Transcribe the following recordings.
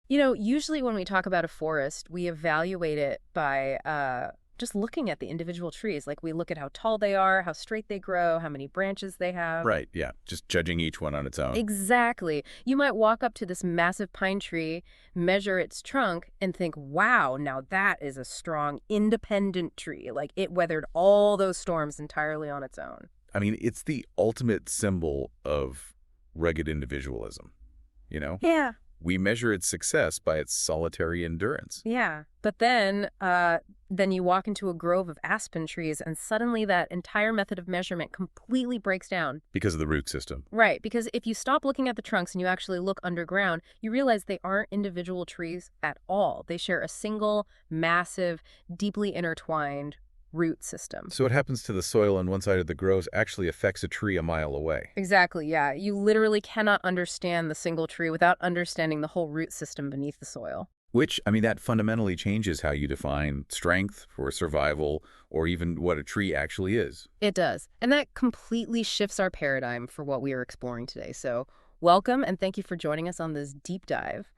Usually when we talk about a forest, we evaluate it by just looking at the individual trees. Like we look at how tall they are, how straight they grow, how many branches they have. Right, yeah. Just judging each one on its own. Exactly. You might walk up to this massive pine tree, measure its trunk, and think, wow, now that is a strong, independent tree. Like it weathered all those storms entirely on its own. I mean, it's the ultimate symbol of rugged individualism, you know? Yeah. We measure its success by its solitary endurance. Yeah. But then you walk into a grove of aspen trees, and suddenly that entire method of measurement completely breaks down. Because of the root system. Right, because if you stop looking at the trunks and you actually look underground, you realize they aren't individual trees at all. They share a single, massive, deeply intertwined root system. So what happens to the soil on one side of the groves actually affects a tree a mile away. Exactly, yeah. You literally cannot understand the single tree without understanding the whole root system beneath the soil. Which, I mean, that fundamentally changes how you define strength for survival or even what a tree actually is. It does. And that completely shifts our paradigm for what we are exploring today. So welcome, and thank you for joining us on this deep dive.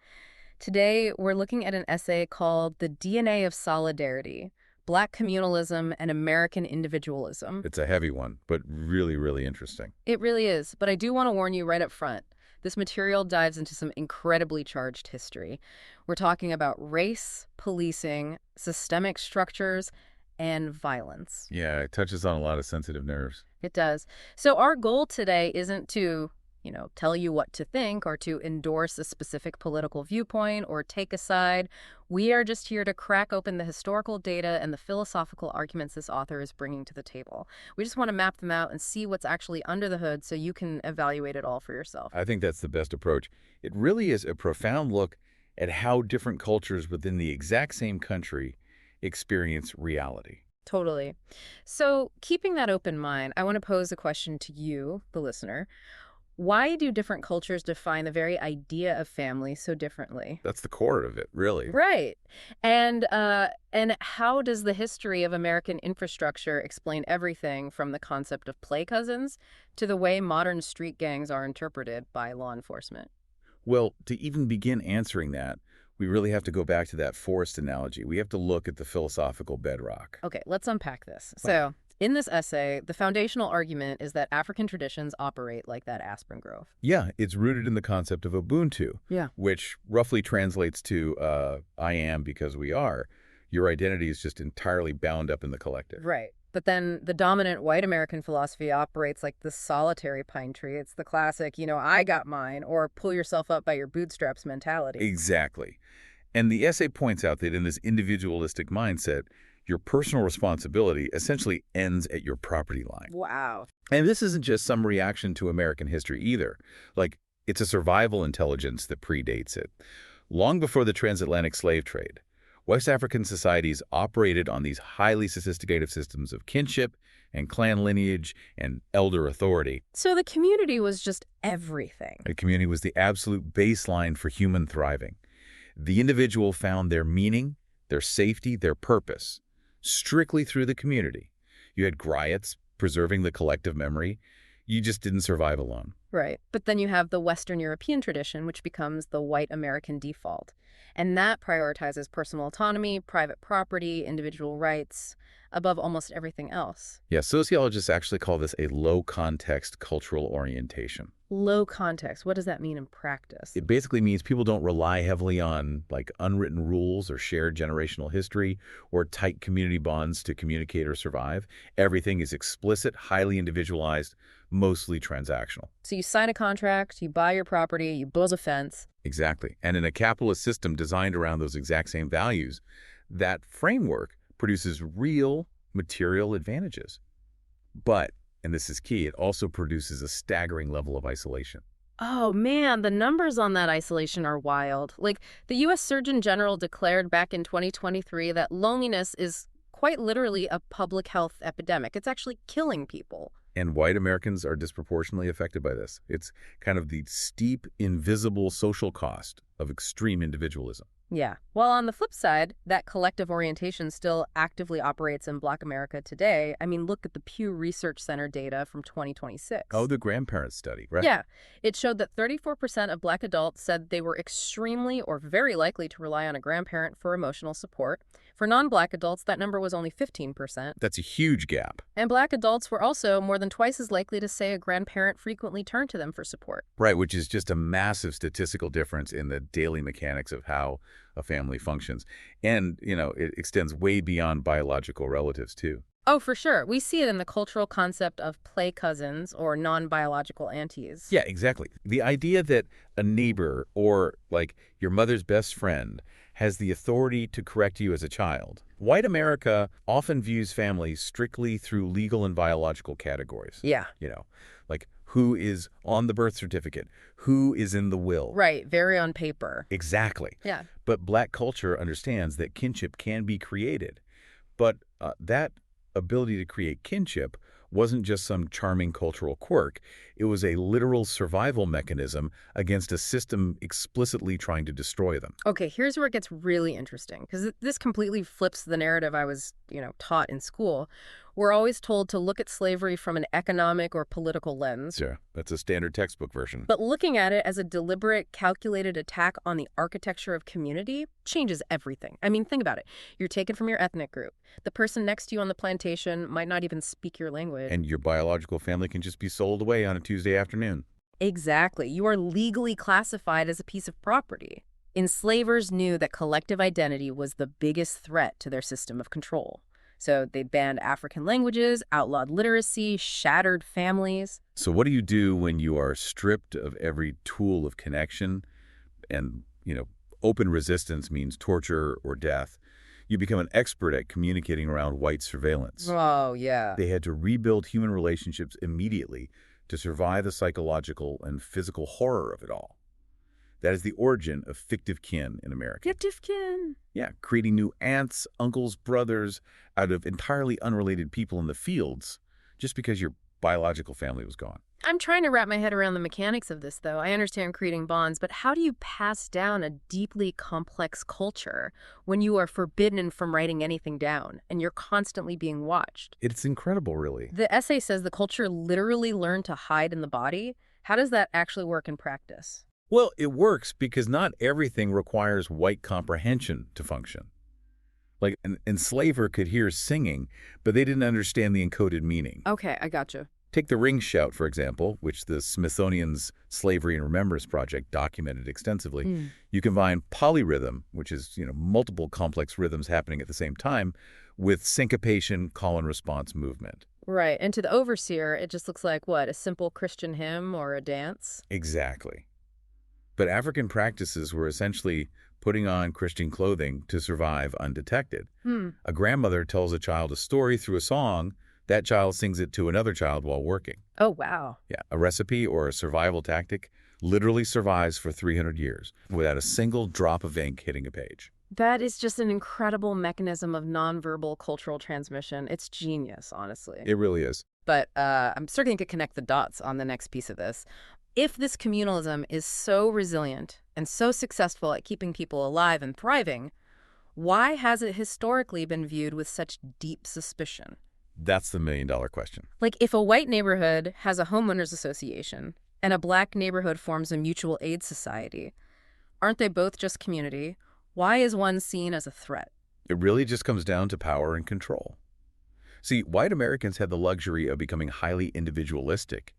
Today, we're looking at an essay called The DNA of Solidarity: Black Communalism and American Individualism. It's a heavy one, but really, really interesting. It really is, but I do want to warn you right up front. This material dives into some incredibly charged history. We're talking about race, policing, systemic structures, and violence. Yeah, it touches on a lot of sensitive nerves. It does. So our goal today isn't to, tell you what to think or to endorse a specific political viewpoint or take a side. We are just here to crack open the historical data and the philosophical arguments this author is bringing to the table. We just want to map them out and see what's actually under the hood so you can evaluate it all for yourself. I think that's the best approach. It really is a profound look at how different cultures within the exact same country experience reality. Totally. So keeping that open mind, I want to pose a question to you, the listener. Why do different cultures define the very idea of family so differently? That's the core of it, really. Right. And how does the history of American infrastructure explain everything from the concept of play cousins to the way modern street gangs are interpreted by law enforcement? Well, to even begin answering that, we really have to go back to that forest analogy. We have to look at the philosophical bedrock. Okay, let's unpack this. So, in this essay, the foundational argument is that African traditions operate like that aspen grove. Yeah, it's rooted in the concept of Ubuntu, Yeah. which roughly translates to I am because we are. Your identity is just entirely bound up in the collective. Right. But then the dominant white American philosophy operates like the solitary pine tree. It's the classic, I got mine, or pull yourself up by your bootstraps mentality. Exactly. And the essay points out that in this individualistic mindset, your personal responsibility essentially ends at your property line. Wow. And this isn't just some reaction to American history either. Like, it's a survival intelligence that predates it. Long before the transatlantic slave trade, West African societies operated on these highly sophisticated systems of kinship and clan lineage and elder authority. So the community was just everything. The community was the absolute baseline for human thriving. The individual found their meaning, their safety, their purpose, strictly through the community. You had griots preserving the collective memory. You just didn't survive alone. Right. But then you have the Western European tradition, which becomes the white American default. And that prioritizes personal autonomy, private property, individual rights, above almost everything else. Yeah, sociologists actually call this a low-context cultural orientation. Low context. What does that mean in practice? It basically means people don't rely heavily on unwritten rules or shared generational history or tight community bonds to communicate or survive. Everything is explicit, highly individualized, mostly transactional. So you sign a contract, you buy your property, you build a fence. Exactly. And in a capitalist system designed around those exact same values, that framework produces real material advantages. But, and this is key, it also produces a staggering level of isolation. Oh man, the numbers on that isolation are wild. Like, the U.S. Surgeon General declared back in 2023 that loneliness is quite literally a public health epidemic. It's actually killing people. And white Americans are disproportionately affected by this. It's kind of the steep, invisible social cost of extreme individualism. Yeah. While on the flip side, that collective orientation still actively operates in Black America today. I mean, look at the Pew Research Center data from Oh, 2026. the grandparents study, right? Yeah. It showed that 34% of Black adults said they were extremely or very likely to rely on a grandparent for emotional support. For non-Black adults, that number was only 15%. That's a huge gap. And Black adults were also more than twice as likely to say a grandparent frequently turned to them for support. Right, which is just a massive statistical difference in the daily mechanics of how a family functions. And, it extends way beyond biological relatives, too. Oh, for sure. We see it in the cultural concept of play cousins or non-biological aunties. Yeah, exactly. The idea that a neighbor or, like, your mother's best friend has the authority to correct you as a child. White America often views families strictly through legal and biological categories. Yeah. Like who is on the birth certificate, who is in the will. Right. Very on paper. Exactly. Yeah. But Black culture understands that kinship can be created. But that ability to create kinship wasn't just some charming cultural quirk. It was a literal survival mechanism against a system explicitly trying to destroy them. Okay, here's where it gets really interesting, because this completely flips the narrative I was, taught in school. We're always told to look at slavery from an economic or political lens. Sure, that's a standard textbook version. But looking at it as a deliberate, calculated attack on the architecture of community changes everything. I mean, think about it. You're taken from your ethnic group. The person next to you on the plantation might not even speak your language. And your biological family can just be sold away on a Tuesday afternoon. Exactly. You are legally classified as a piece of property. Enslavers knew that collective identity was the biggest threat to their system of control. So they banned African languages, outlawed literacy, shattered families. So what do you do when you are stripped of every tool of connection and, open resistance means torture or death? You become an expert at communicating around white surveillance. Oh, yeah. They had to rebuild human relationships immediately to survive the psychological and physical horror of it all. That is the origin of fictive kin in America. Fictive kin. Yeah, creating new aunts, uncles, brothers out of entirely unrelated people in the fields just because your biological family was gone. I'm trying to wrap my head around the mechanics of this, though. I understand creating bonds, but how do you pass down a deeply complex culture when you are forbidden from writing anything down and you're constantly being watched? It's incredible, really. The essay says the culture literally learned to hide in the body. How does that actually work in practice? Well, it works because not everything requires white comprehension to function. Like an enslaver could hear singing, but they didn't understand the encoded meaning. Okay, I gotcha. Take the ring shout, for example, which the Smithsonian's Slavery and Remembrance Project documented extensively. You combine polyrhythm, which is, multiple complex rhythms happening at the same time, with syncopation, call and response movement. Right, and to the overseer, it just looks like, what, a simple Christian hymn or a dance? Exactly. But African practices were essentially putting on Christian clothing to survive undetected. A grandmother tells a child a story through a song. That child sings it to another child while working. Oh, wow. Yeah, a recipe or a survival tactic literally survives for 300 years without a single drop of ink hitting a page. That is just an incredible mechanism of nonverbal cultural transmission. It's genius, honestly. It really is. But I'm starting to connect the dots on the next piece of this. If this communalism is so resilient and so successful at keeping people alive and thriving, why has it historically been viewed with such deep suspicion? That's the million-dollar question. Like, if a white neighborhood has a homeowners association and a Black neighborhood forms a mutual aid society, aren't they both just community? Why is one seen as a threat? It really just comes down to power and control. See, white Americans had the luxury of becoming highly individualistic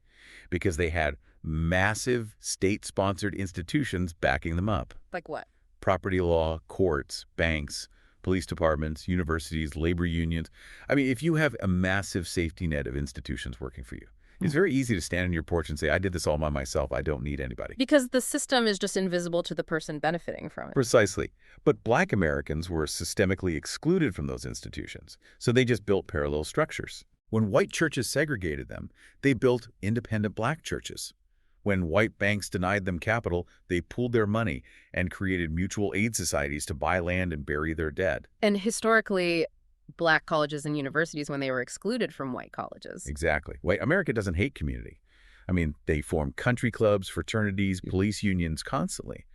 because they had massive state-sponsored institutions backing them up. Like what? Property law, courts, banks, police departments, universities, labor unions. I mean, if you have a massive safety net of institutions working for you, it's very easy to stand on your porch and say, I did this all by myself. I don't need anybody. Because the system is just invisible to the person benefiting from it. Precisely. But Black Americans were systemically excluded from those institutions, so they just built parallel structures. When white churches segregated them, they built independent Black churches. When white banks denied them capital, they pooled their money and created mutual aid societies to buy land and bury their dead. And historically, Black colleges and universities, when they were excluded from white colleges. Exactly. White America doesn't hate community. I mean, they form country clubs, fraternities, police unions constantly.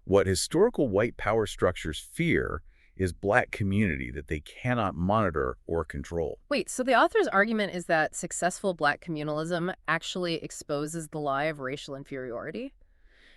What historical white power structures fear is black community that they cannot monitor or control. Wait, so the author's argument is that successful black communalism actually exposes the lie of racial inferiority?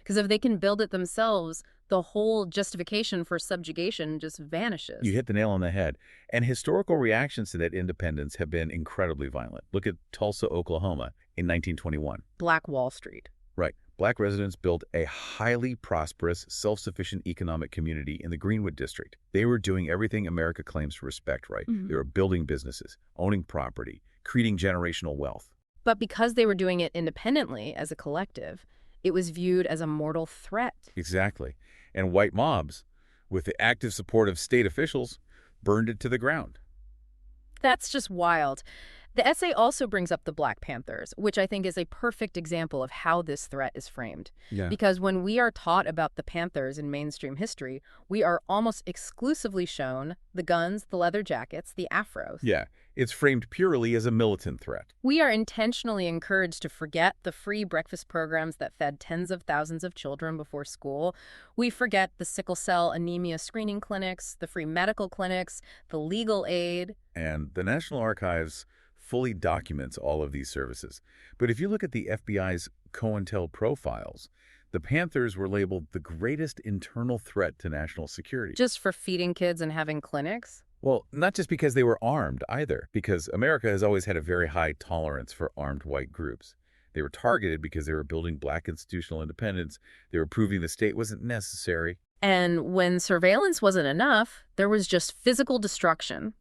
Because if they can build it themselves, the whole justification for subjugation just You vanishes. hit the nail on the head. And historical reactions to that independence have been incredibly violent. Look at Tulsa, Oklahoma in 1921. Black Wall Street. Right. Black residents built a highly prosperous, self-sufficient economic community in the Greenwood district. They were doing everything America claims to respect, right? Mhm. They were building businesses, owning property, creating generational wealth. But because they were doing it independently as a collective, it was viewed as a mortal threat. Exactly. And white mobs, with the active support of state officials, burned it to the ground. That's just wild. The essay also brings up the Black Panthers, which I think is a perfect example of how this threat is framed. Yeah. Because when we are taught about the Panthers in mainstream history, we are almost exclusively shown the guns, the leather jackets, the afros. Yeah. It's framed purely as a militant threat. We are intentionally encouraged to forget the free breakfast programs that fed tens of thousands of children before school. We forget the sickle cell anemia screening clinics, the free medical clinics, the legal aid. And the National Archives fully documents all of these services. But if you look at the FBI's COINTEL profiles, the Panthers were labeled the greatest internal threat to national security. Just for feeding kids and having clinics? Well, not just because they were armed either, because America has always had a very high tolerance for armed white groups. They were targeted because they were building black institutional independence. They were proving the state wasn't necessary. And when surveillance wasn't enough, there was just physical destruction.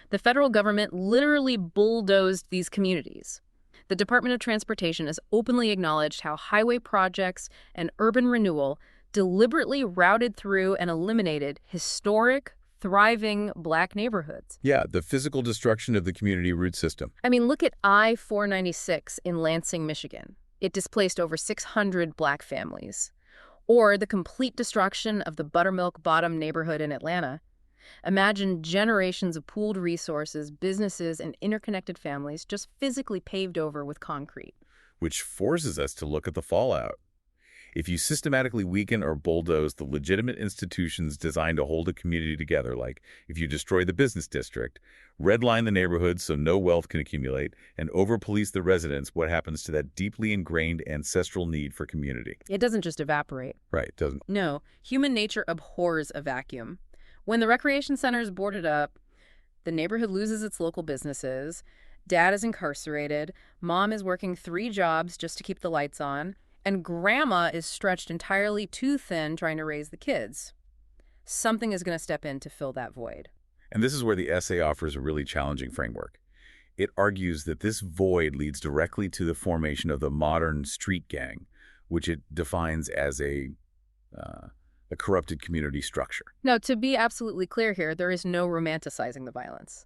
The federal government literally bulldozed these communities. The Department of Transportation has openly acknowledged how highway projects and urban renewal deliberately routed through and eliminated historic, thriving black neighborhoods. Yeah, the physical destruction of the community root system. I mean, look at I-496 in Lansing, Michigan. It displaced over 600 black families. Or the complete destruction of the Buttermilk Bottom neighborhood in Atlanta. Imagine generations of pooled resources, businesses, and interconnected families just physically paved over with concrete. Which forces us to look at the fallout. If you systematically weaken or bulldoze the legitimate institutions designed to hold a community together, like if you destroy the business district, redline the neighborhood so no wealth can accumulate, and over-police the residents, what happens to that deeply ingrained ancestral need for community? It doesn't just evaporate. Right, it doesn't. No, human nature abhors a vacuum. When the recreation center is boarded up, the neighborhood loses its local businesses, dad is incarcerated, mom is working 3 jobs just to keep the lights on, and grandma is stretched entirely too thin trying to raise the kids. Something is going to step in to fill that void. And this is where the essay offers a really challenging framework. It argues that this void leads directly to the formation of the modern street gang, which it defines as a corrupted community structure. Now, to be absolutely clear here, there is no romanticizing the violence.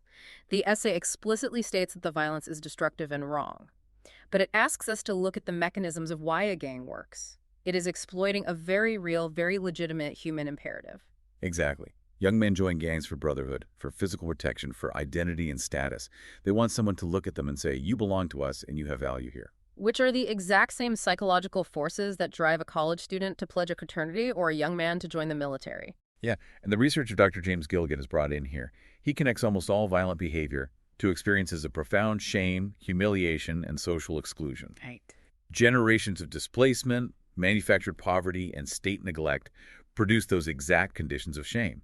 The essay explicitly states that the violence is destructive and wrong. But it asks us to look at the mechanisms of why a gang works. It is exploiting a very real, very legitimate human imperative. Exactly. Young men join gangs for brotherhood, for physical protection, for identity and status. They want someone to look at them and say, you belong to us and you have value here. Which are the exact same psychological forces that drive a college student to pledge a fraternity or a young man to join the military. Yeah, and the research of Dr. James Gilligan is brought in here. He connects almost all violent behavior to experiences of profound shame, humiliation, and social exclusion. Right. Generations of displacement, manufactured poverty, and state neglect produce those exact conditions of shame.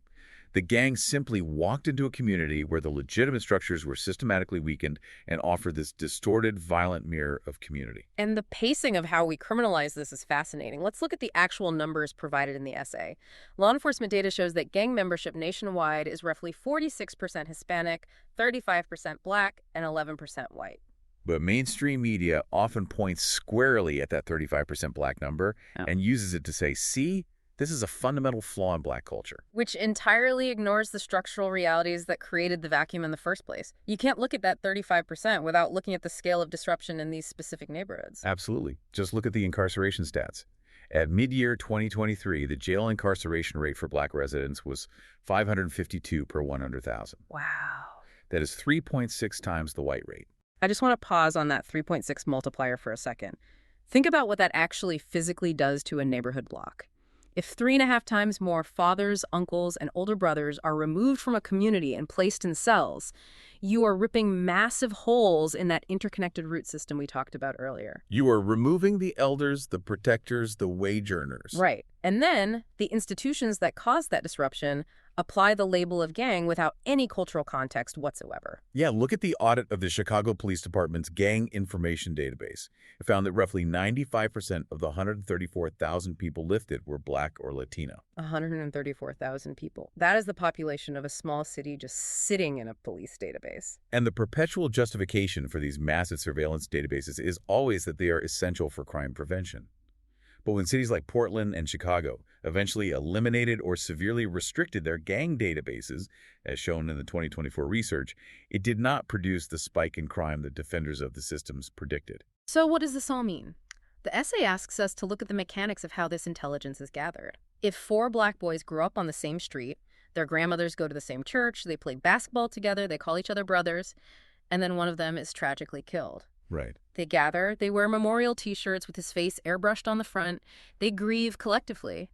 The gang simply walked into a community where the legitimate structures were systematically weakened and offered this distorted, violent mirror of community. And the pacing of how we criminalize this is fascinating. Let's look at the actual numbers provided in the essay. Law enforcement data shows that gang membership nationwide is roughly 46% Hispanic, 35% Black, and 11% white. But mainstream media often points squarely at that 35% Black number and uses it to say, see, this is a fundamental flaw in Black culture. Which entirely ignores the structural realities that created the vacuum in the first place. You can't look at that 35% without looking at the scale of disruption in these specific neighborhoods. Absolutely. Just look at the incarceration stats. At mid-year 2023, the jail incarceration rate for Black residents was 552 per 100,000. Wow. That is 3.6 times the white rate. I just want to pause on that 3.6 multiplier for a second. Think about what that actually physically does to a neighborhood block. If 3.5 times more fathers, uncles, and older brothers are removed from a community and placed in cells, you are ripping massive holes in that interconnected root system we talked about earlier. You are removing the elders, the protectors, the wage earners. Right. And then the institutions that caused that disruption apply the label of gang without any cultural context whatsoever. Yeah, look at the audit of the Chicago Police Department's gang information database. It found that roughly 95% of the 134,000 people lifted were Black or Latino. 134,000 people. That is the population of a small city just sitting in a police database. And the perpetual justification for these massive surveillance databases is always that they are essential for crime prevention. But when cities like Portland and Chicago eventually eliminated or severely restricted their gang databases, as shown in the 2024 research, it did not produce the spike in crime that defenders of the systems predicted. So what does this all mean? The essay asks us to look at the mechanics of how this intelligence is gathered. If 4 Black boys grew up on the same street, their grandmothers go to the same church, they play basketball together, they call each other brothers, and then one of them is tragically killed. Right. They gather, they wear memorial T-shirts with his face airbrushed on the front, they grieve collectively.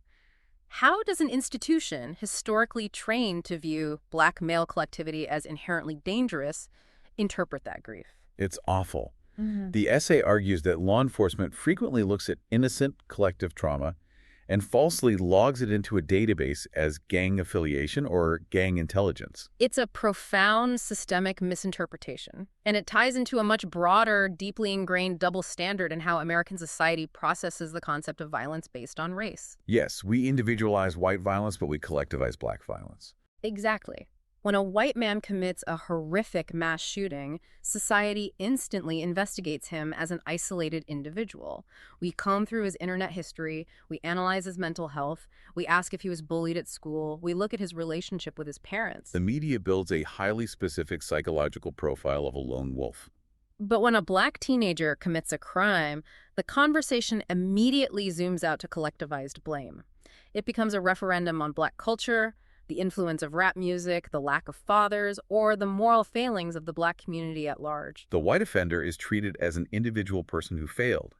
How does an institution historically trained to view Black male collectivity as inherently dangerous interpret that grief? It's awful. The essay argues that law enforcement frequently looks at innocent collective trauma and falsely logs it into a database as gang affiliation or gang intelligence. It's a profound systemic misinterpretation, and it ties into a much broader, deeply ingrained double standard in how American society processes the concept of violence based on race. Yes, we individualize white violence, but we collectivize Black violence. Exactly. When a white man commits a horrific mass shooting, society instantly investigates him as an isolated individual. We comb through his internet history, we analyze his mental health, we ask if he was bullied at school, we look at his relationship with his parents. The media builds a highly specific psychological profile of a lone wolf. But when a Black teenager commits a crime, the conversation immediately zooms out to collectivized blame. It becomes a referendum on Black culture, the influence of rap music, the lack of fathers, or the moral failings of the Black community at large. The white offender is treated as an individual person who failed.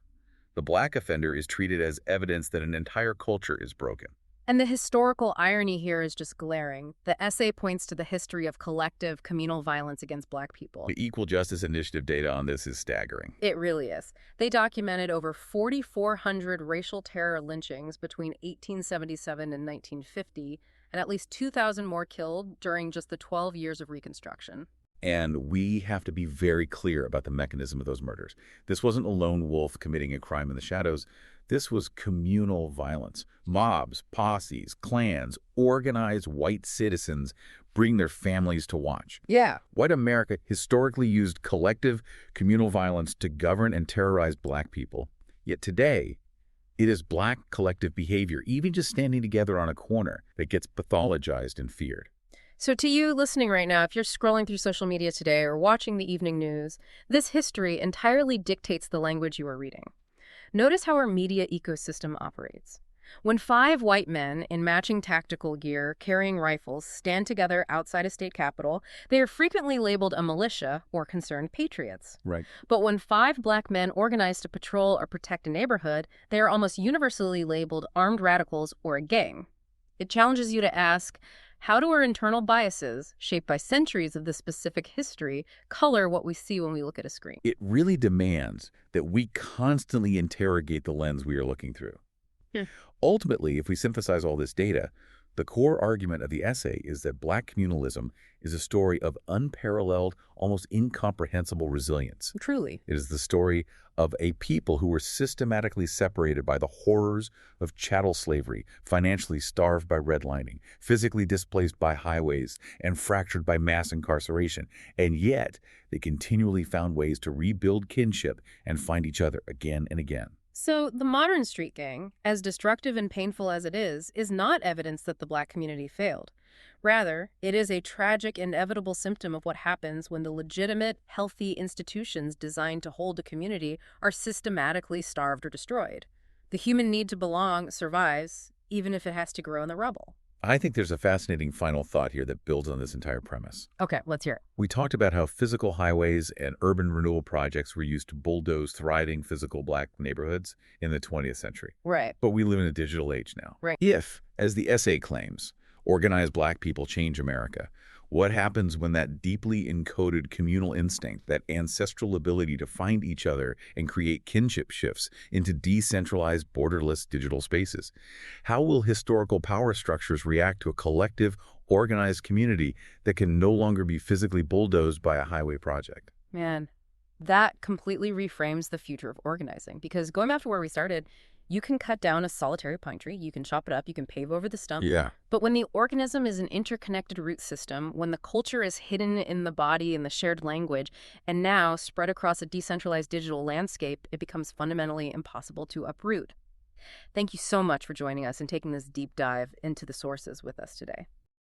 The Black offender is treated as evidence that an entire culture is broken. And the historical irony here is just glaring. The essay points to the history of collective, communal violence against Black people. The Equal Justice Initiative data on this is staggering. It really is. They documented over 4,400 racial terror lynchings between 1877 and 1950, and at least 2,000 more killed during just the 12 years of Reconstruction. And we have to be very clear about the mechanism of those murders. This wasn't a lone wolf committing a crime in the shadows. This was communal violence. Mobs, posses, clans, organized white citizens bring their families to watch. Yeah. White America historically used collective communal violence to govern and terrorize Black people. Yet today, it is Black collective behavior, even just standing together on a corner, that gets pathologized and feared. So to you listening right now, if you're scrolling through social media today or watching the evening news, this history entirely dictates the language you are reading. Notice how our media ecosystem operates. When 5 white men in matching tactical gear carrying rifles stand together outside a state capitol, they are frequently labeled a militia or concerned patriots. Right. But when 5 Black men organize to patrol or protect a neighborhood, they are almost universally labeled armed radicals or a gang. It challenges you to ask, how do our internal biases, shaped by centuries of this specific history, color what we see when we look at a screen? It really demands that we constantly interrogate the lens we are looking through. Ultimately, if we synthesize all this data, the core argument of the essay is that Black communalism is a story of unparalleled, almost incomprehensible resilience. Truly. It is the story of a people who were systematically separated by the horrors of chattel slavery, financially starved by redlining, physically displaced by highways, and fractured by mass incarceration. And yet, they continually found ways to rebuild kinship and find each other again and again. So the modern street gang, as destructive and painful as it is not evidence that the Black community failed. Rather, it is a tragic, inevitable symptom of what happens when the legitimate, healthy institutions designed to hold a community are systematically starved or destroyed. The human need to belong survives, even if it has to grow in the rubble. I think there's a fascinating final thought here that builds on this entire premise. Okay, let's hear it. We talked about how physical highways and urban renewal projects were used to bulldoze thriving physical black neighborhoods in the 20th century. Right. But we live in a digital age now. Right. If, as the essay claims, organized black people change America, what happens when that deeply encoded communal instinct, that ancestral ability to find each other and create kinship shifts into decentralized, borderless digital spaces? How will historical power structures react to a collective, organized community that can no longer be physically bulldozed by a highway project? Man, that completely reframes the future of organizing. Because going back to where we started, you can cut down a solitary pine tree, you can chop it up, you can pave over the stump. Yeah. But when the organism is an interconnected root system, when the culture is hidden in the body and the shared language, and now spread across a decentralized digital landscape, it becomes fundamentally impossible to uproot. Thank you so much for joining us and taking this deep dive into the sources with us today.